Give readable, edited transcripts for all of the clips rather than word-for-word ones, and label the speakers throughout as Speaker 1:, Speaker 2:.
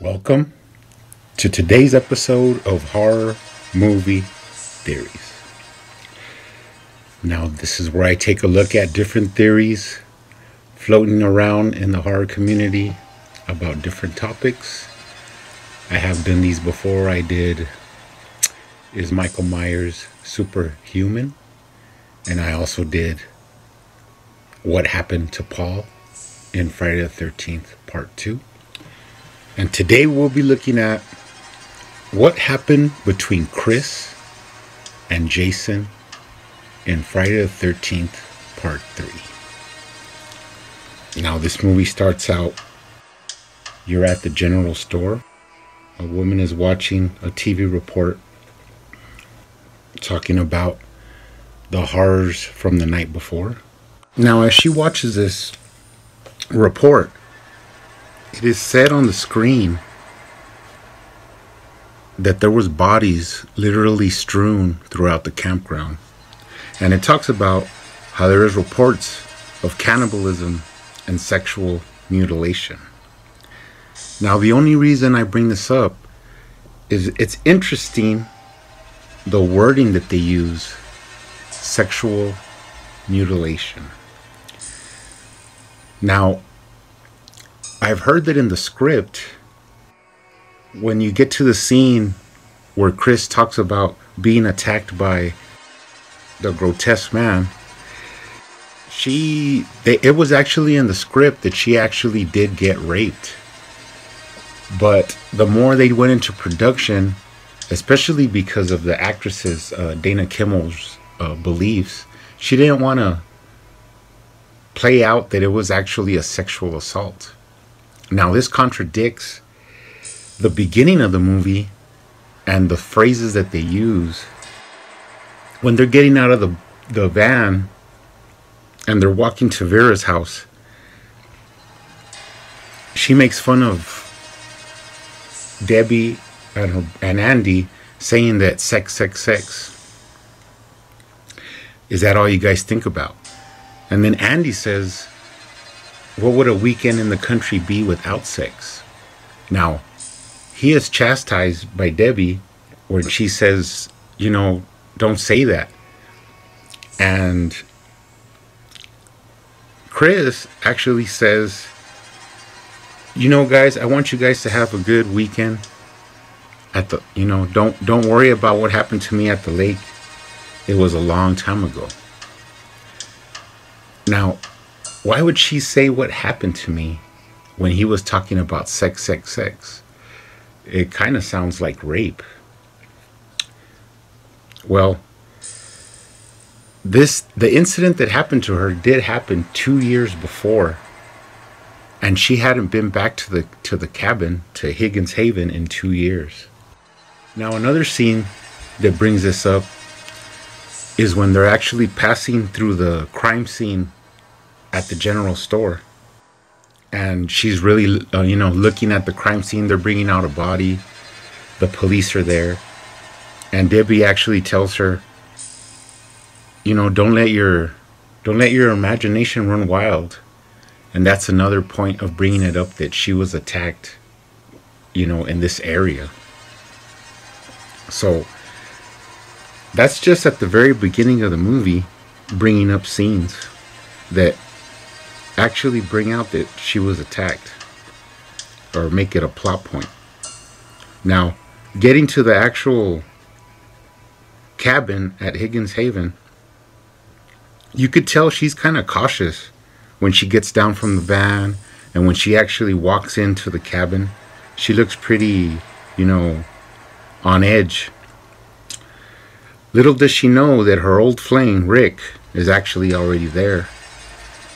Speaker 1: Welcome to today's episode of Horror Movie Theories. Now, this is where I take a look at different theories floating around in the horror community about different topics. I have done these before. I did Is Michael Myers Superhuman? And I also did What Happened to Paul in Friday the 13th Part 2. And today we'll be looking at what happened between Chris and Jason in Friday the 13th Part 3. Now this movie starts out, you're at the general store. A woman is watching a TV report talking about the horrors from the night before. Now as she watches this report, it is said on the screen that there was bodies literally strewn throughout the campground. And it talks about how there is reports of cannibalism and sexual mutilation. Now, the only reason I bring this up is it's interesting the wording that they use, sexual mutilation. Now, I've heard that in the script, when you get to the scene where Chris talks about being attacked by the grotesque man, it was actually in the script that she actually did get raped. But the more they went into production, especially because of the actress's Dana Kimmel's beliefs, she didn't want to play out that it was actually a sexual assault. Now this contradicts the beginning of the movie and the phrases that they use when they're getting out of the van and they're walking to Vera's house. She makes fun of Debbie and Andy, saying that sex. Is that all you guys think about? And then Andy says, what would a weekend in the country be without sex? Now, he is chastised by Debbie where she says, don't say that. And Chris actually says, guys, I want you guys to have a good weekend at the, don't worry about what happened to me at the lake. It was a long time ago. Now, why would she say what happened to me when he was talking about sex? It kind of sounds like rape. Well, the incident that happened to her did happen 2 years before, and she hadn't been back to the cabin, to Higgins Haven, in 2 years. Now another scene that brings this up is when they're actually passing through the crime scene at the general store, and she's really looking at the crime scene. They're bringing out a body, the police are there, and Debbie actually tells her, don't let your imagination run wild. And that's another point of bringing it up, that she was attacked in this area. So that's just at the very beginning of the movie, bringing up scenes that actually bring out that she was attacked, or make it a plot point. Now, getting to the actual cabin at Higgins Haven, you could tell she's kind of cautious when she gets down from the van, and when she actually walks into the cabin, she looks pretty, on edge. Little does she know that her old flame, Rick, is actually already there.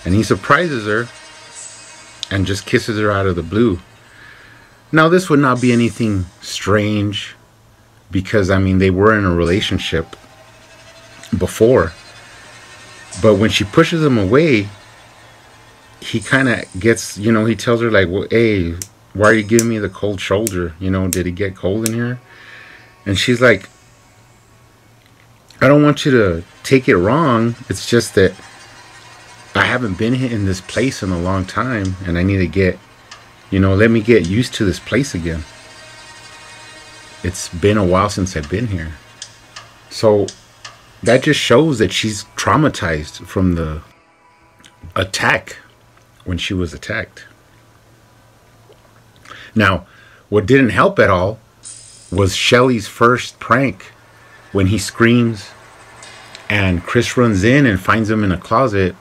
Speaker 1: And he surprises her and just kisses her out of the blue. Now, this would not be anything strange because, they were in a relationship before. But when she pushes him away, he kind of gets, he tells her, like, well, hey, why are you giving me the cold shoulder? Did it get cold in here? And she's like, I don't want you to take it wrong. It's just that I haven't been in this place in a long time, and I need to get Let me get used to this place again. It's been a while since I've been here. So that just shows that she's traumatized from the attack, when she was attacked. Now, what didn't help at all was Shelly's first prank, when he screams and Chris runs in and finds him in a closet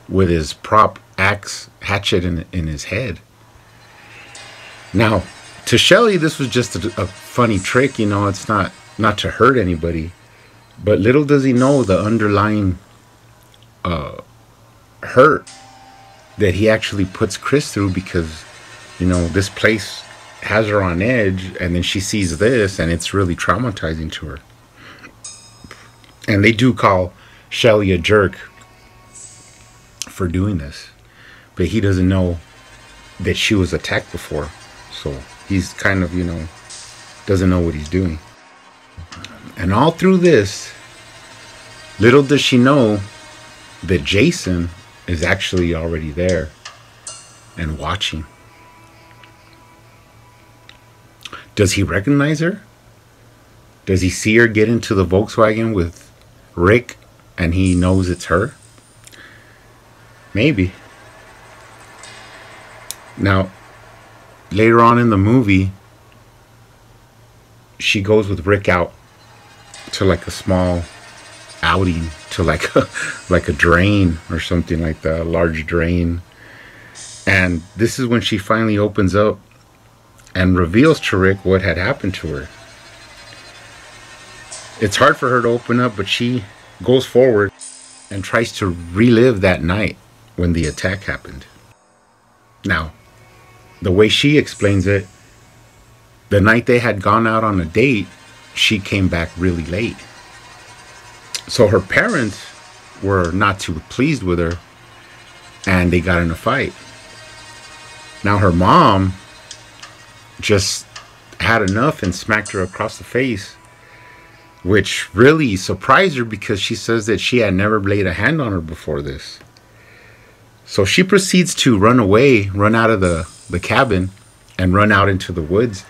Speaker 1: with his prop axe hatchet in his head. Now, to Shelly, this was just a funny trick. It's not to hurt anybody. But little does he know the underlying hurt that he actually puts Chris through, because this place has her on edge, and then she sees this, and it's really traumatizing to her. And they do call Shelly a jerk for doing this, but he doesn't know that she was attacked before, so he's kind of doesn't know what he's doing. And all through this, little does she know that Jason is actually already there and watching. Does he recognize her? Does he see her get into the Volkswagen with Rick and he knows it's her? Maybe. Now, later on in the movie, she goes with Rick out to like a small outing, to like a drain or something like that, a large drain. And this is when she finally opens up and reveals to Rick what had happened to her. It's hard for her to open up, but she goes forward and tries to relive that night when the attack happened. Now, the way she explains it, the night they had gone out on a date, she came back really late. So her parents were not too pleased with her, and they got in a fight. Now her mom just had enough and smacked her across the face, which really surprised her, because she says that she had never laid a hand on her before this. So she proceeds to run away, run out of the cabin and run out into the woods,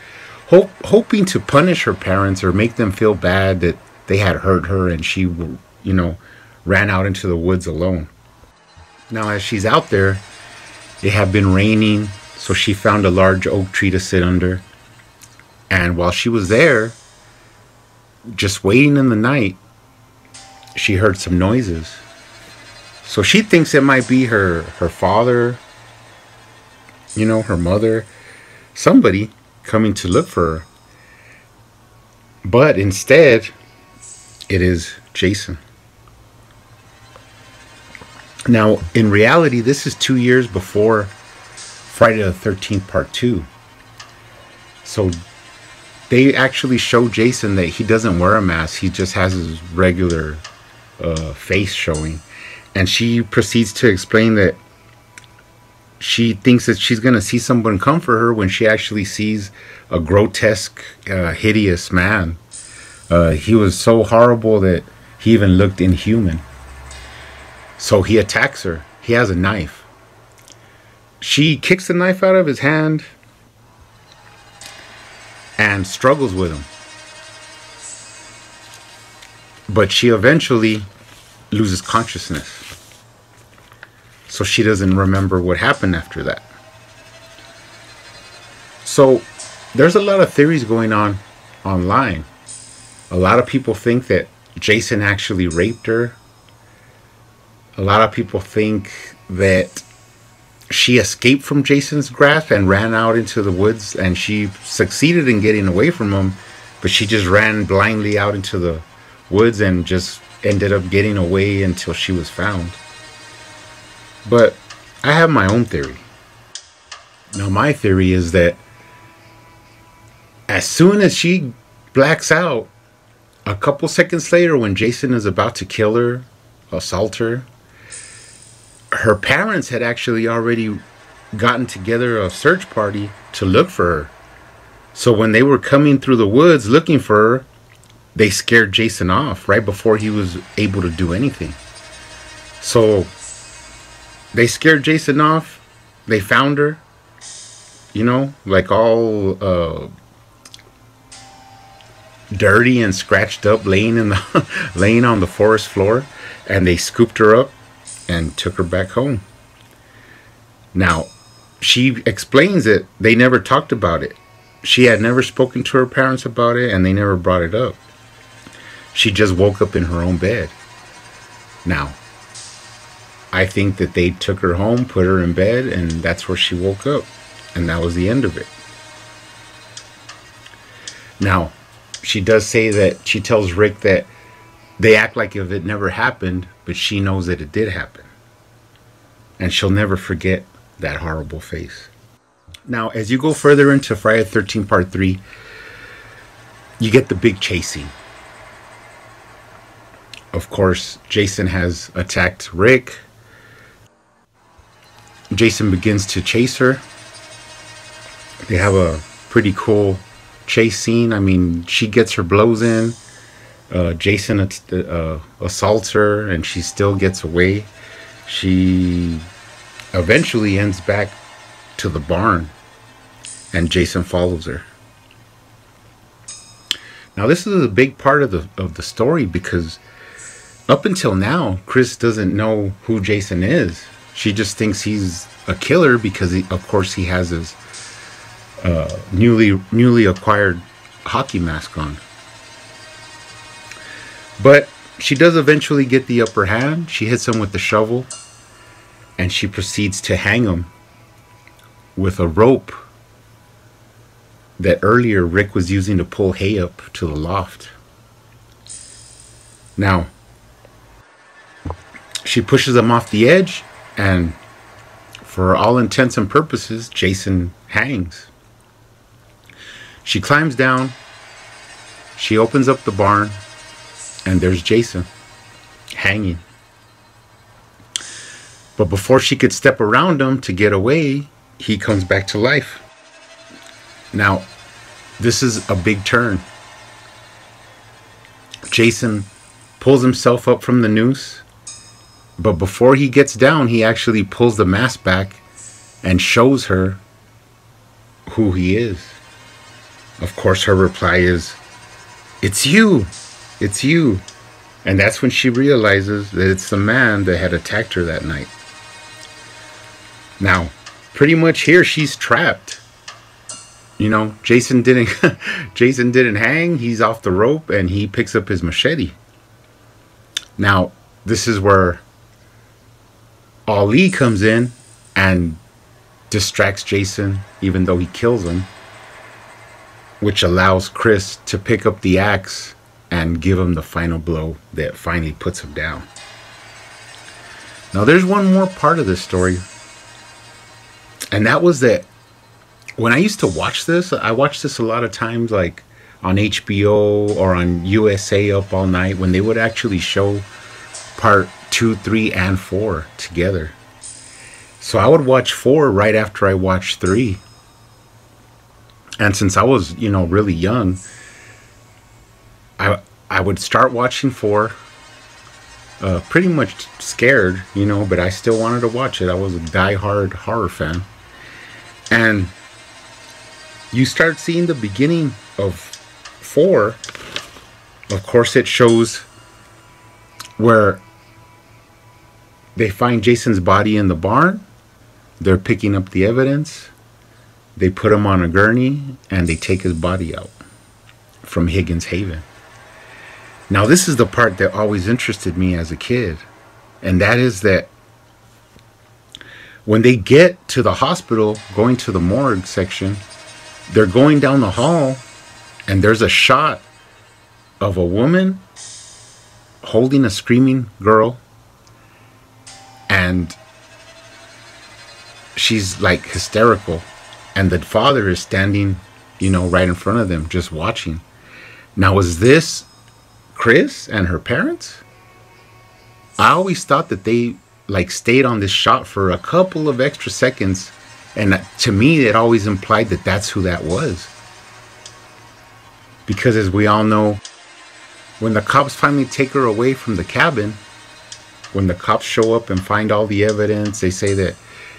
Speaker 1: hoping to punish her parents or make them feel bad that they had hurt her, and she ran out into the woods alone. Now, as she's out there, it had been raining, so she found a large oak tree to sit under. And while she was there, just waiting in the night, she heard some noises. So she thinks it might be her father, her mother, somebody coming to look for her. But instead, it is Jason. Now, in reality, this is 2 years before Friday the 13th Part 2. So they actually show Jason that he doesn't wear a mask. He just has his regular face showing. And she proceeds to explain that she thinks that she's going to see someone come for her, when she actually sees a grotesque, hideous man. He was so horrible that he even looked inhuman. So he attacks her. He has a knife. She kicks the knife out of his hand and struggles with him. But she eventually loses consciousness. So she doesn't remember what happened after that. So there's a lot of theories going on online. A lot of people think that Jason actually raped her. A lot of people think that she escaped from Jason's grasp and ran out into the woods, and she succeeded in getting away from him, but she just ran blindly out into the woods and just ended up getting away until she was found. But I have my own theory. Now, my theory is that as soon as she blacks out, a couple seconds later, when Jason is about to kill her, assault her, her parents had actually already gotten together a search party to look for her. So when they were coming through the woods looking for her, they scared Jason off right before he was able to do anything. So they scared Jason off. They found her. you know, like all dirty and scratched up, laying in the laying on the forest floor, and they scooped her up and took her back home. Now, she explains that they never talked about it. She had never spoken to her parents about it, and they never brought it up. She just woke up in her own bed. Now, I think that they took her home, put her in bed, and that's where she woke up. And that was the end of it. Now, she does say that she tells Rick that they act like if it never happened, but she knows that it did happen. And she'll never forget that horrible face. Now, as you go further into Friday the 13th Part 3, you get the big chase scene. Of course, Jason has attacked Rick. Jason begins to chase her. They have a pretty cool chase scene. I mean, she gets her blows in. Jason assaults her, and she still gets away. She eventually ends back to the barn, and Jason follows her. Now, this is a big part of the story, because up until now, Chris doesn't know who Jason is. She just thinks he's a killer because, of course, he has his newly acquired hockey mask on. But she does eventually get the upper hand. She hits him with the shovel, and she proceeds to hang him with a rope that earlier Rick was using to pull hay up to the loft. Now, she pushes him off the edge, and for all intents and purposes, Jason hangs. She climbs down, she opens up the barn, and there's Jason hanging. But before she could step around him to get away, he comes back to life. Now, this is a big turn. Jason pulls himself up from the noose, but before he gets down, he actually pulls the mask back and shows her who he is. Of course, her reply is, "It's you! It's you!" And that's when she realizes that it's the man that had attacked her that night. Now, pretty much here, she's trapped. You know, Jason didn't hang. He's off the rope, and he picks up his machete. Now, this is where Ali comes in and distracts Jason, even though he kills him, which allows Chris to pick up the axe and give him the final blow that finally puts him down. Now, there's one more part of this story, and that was that when I used to watch this, I watched this a lot of times, like on HBO or on USA Up All Night, when they would actually show part 2, 3, and 4 together. So I would watch 4 right after I watched 3. And since I was, really young, I would start watching 4, pretty much scared, but I still wanted to watch it. I was a diehard horror fan. And you start seeing the beginning of 4. Of course, it shows where they find Jason's body in the barn. They're picking up the evidence. They put him on a gurney, and they take his body out from Higgins Haven. Now, this is the part that always interested me as a kid, and that is that when they get to the hospital, going to the morgue section, they're going down the hall, and there's a shot of a woman holding a screaming girl, and she's like hysterical, and the father is standing, right in front of them, just watching. Now, is this Chris and her parents? I always thought that they stayed on this shot for a couple of extra seconds, and to me it always implied that that's who that was. Because as we all know, when the cops finally take her away from the cabin, when the cops show up and find all the evidence, they say that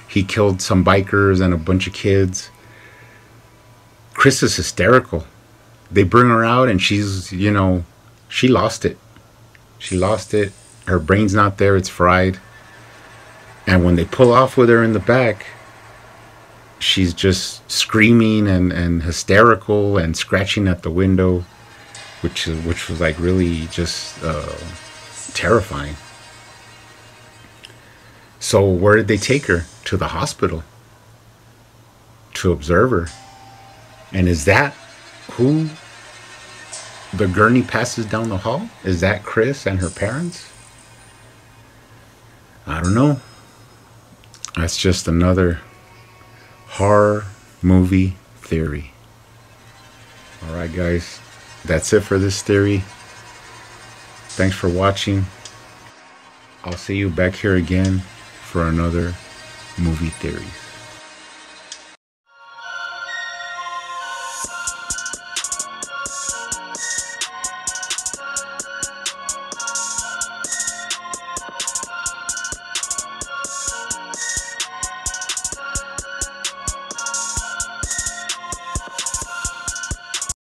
Speaker 1: he killed some bikers and a bunch of kids. Chris is hysterical. They bring her out and she's, she lost it. She lost it. Her brain's not there. It's fried. And when they pull off with her in the back, she's just screaming and hysterical and scratching at the window, which was like really just terrifying. So where did they take her? To the hospital to observe her. And is that who the gurney passes down the hall? Is that Chris and her parents? I don't know. That's just another horror movie theory. Alright guys, that's it for this theory. Thanks for watching. I'll see you back here again for another movie theory.